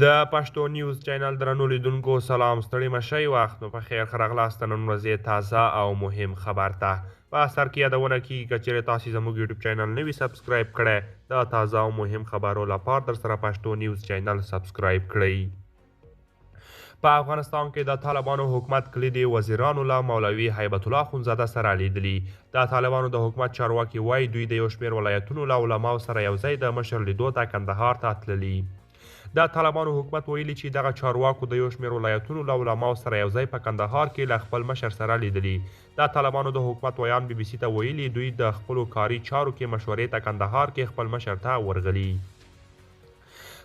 د پښتو نیوز چینل درنو لیدونکو سلام ستړي مشئ وخت نو په خیر ښه راغلاست د نن ورځې تازه او مهم خبر ته په سر کې یادونه کیږي که چیرې تاسې زموږ یوټیوب چینل نه وي سبسکرایب کړی د تازه او مهم خبرو لپاره در سره پښتو نیوز چینل سبسکرایب کړئ. په افغانستان کې د طالبانو حکومت کلیدي وزیرانو له مولوي هیبت الله اخندزاده سره لیدلي. د طالبانو د حکومت چارواکي وایي دوی د یو شمېر ولایتونو له علماو سره یوځای د مشر لیدو ته کندهار ته تللي. د طالبانو حکومت ویلي چې دغه چارواکو د یو شمېر ولایتونو له علماو سره یوځای په کندهار کې له خپل مشر سره لیدلي. د طالبانو د حکومت ویان بي بي سي ته ویلي دوی د خپلو کاري چارو کې مشورې ته کندهار کې خپل مشر ته ورغلي.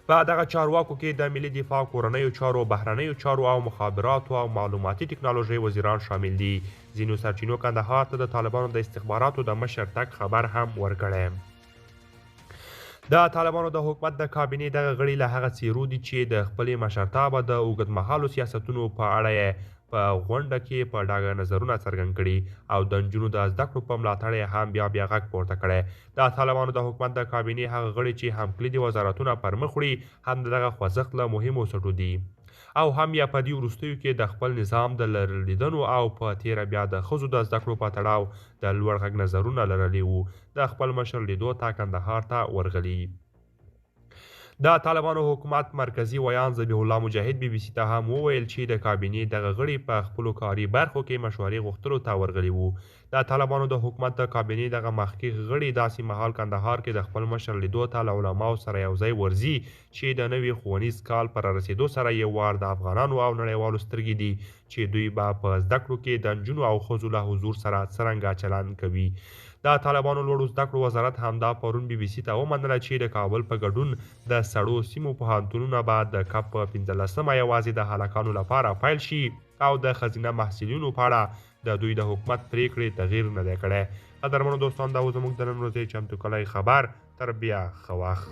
په دغه چارواکو کې د ملي دفاع، کورنیو چارو، بهرنیو چارو او مخابراتو او معلوماتي ټکنالوژۍ وزیران شامل دي. ځینو سرچینو کندهار ته د طالبانو د استخباراتو د مشر تګ خبر هم ورکړی. د طالبانو د حکومت د کابینې دغه غړي له هغه څیرو دي چې د خپلې مشرتابه د اوږدمهالو سیاستونو په اړه یې په غونډه کې په ډاګه نظرونه څرګند کړي او د نجونو د زده کړو په ملاتړ یې هم بیا غږ پورته کړی. د طالبانو د حکومت د کابینې هغه غړي چې هم کلیدي وزارتونه پر مخ وړي هم د دغه خوځښت له مهمو څټو دي او هم یا په دې وروستیو کې د خپل نظام د لرلیدنو او په تیره بیا د ښځو د زده کړو په تړاو د لوړ غږ نظرونه لرلي وو د خپل مشر لیدو ته کندهار ته ورغلي. د طالبانو حکومت مرکزي ویان ذبیح الله مجاهد بي بي سي ته هم وویل چې د کابینې دغه غړي په خپلو کاري برخو کې مشورې غوښتلو ته ورغلي وو. د طالبانو د حکومت د کابینې دغه مخکښ غړي داسې مهال کندهار کې د خپل مشر لیدو ته له علماو سره یوځای ورځي چې د نوي ښوونیز کال پر رسېدو سره یو وار د افغانانو او نړیوالو سترګې دي چې دوی به په زده کړو کې د نجونو او ښځو له حضور سره څرنګه چلند کوي. د طالبانو لوړو زده کړو وزارت همدا پرون بي بي سي ته ومنله چې د کابل په ګډون د سړو سیمو پوهنتونونه به د کب په 15مه یوازې د هلکانو لپاره پیل شي او د ښځینه محصلینو په اړه د دوی د حکومت پریکړې تغییر نه دی کړی. قدرمنو دوستان دا و زموږ د نن ورځې چمتو کلی خبر. تر بیا ښه وخت.